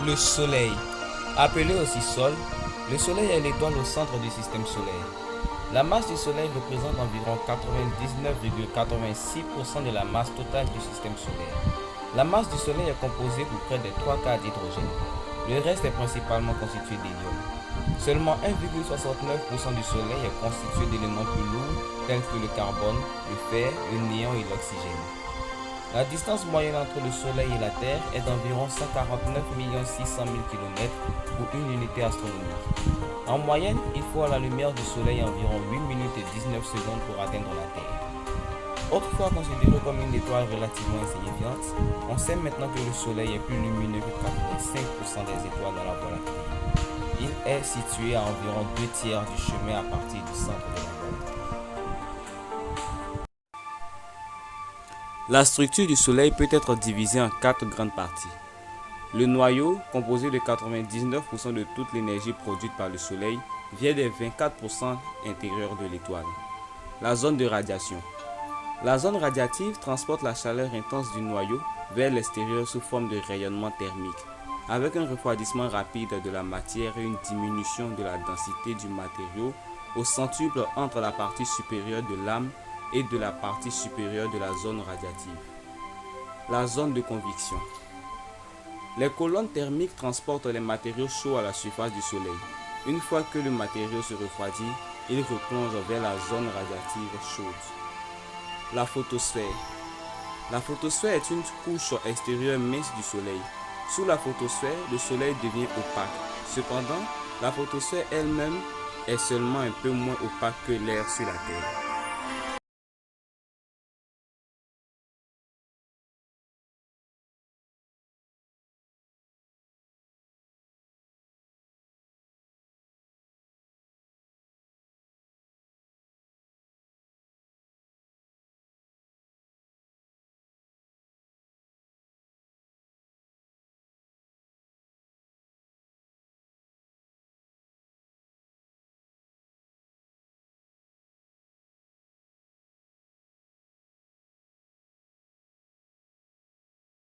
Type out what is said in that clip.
Le Soleil. Appelé aussi Sol, le Soleil est l'étoile au centre du système solaire. La masse du Soleil représente environ 99,86% de la masse totale du système solaire. La masse du Soleil est composée pour près de 3 quarts d'hydrogène. Le reste est principalement constitué d'hélium. Seulement 1,69% du Soleil est constitué d'éléments plus lourds tels que le carbone, le fer, le néon et l'oxygène. La distance moyenne entre le Soleil et la Terre est d'environ 149 600 000 km pour une unité astronomique. En moyenne, il faut à la lumière du Soleil environ 8 minutes et 19 secondes pour atteindre la Terre. Autrefois considéré comme une étoile relativement insignifiante, on sait maintenant que le Soleil est plus lumineux que 85% des étoiles dans la Voie lactée. Il est situé à environ 2 tiers du chemin à partir du centre de la Voie lactée. La structure du Soleil peut être divisée en 4 grandes parties. Le noyau, composé de 99% de toute l'énergie produite par le Soleil, vient des 24% intérieurs de l'étoile. La zone de radiation. La zone radiative transporte la chaleur intense du noyau vers l'extérieur sous forme de rayonnement thermique, avec un refroidissement rapide de la matière et une diminution de la densité du matériau au centuple entre la partie supérieure de l'âme et de la partie supérieure de la zone radiative. La zone de convection. Les colonnes thermiques transportent les matériaux chauds à la surface du Soleil. Une fois que le matériau se refroidit, il replonge vers la zone radiative chaude. La photosphère. La photosphère est une couche extérieure mince du Soleil. Sous la photosphère, le Soleil devient opaque. Cependant, la photosphère elle-même est seulement un peu moins opaque que l'air sur la Terre.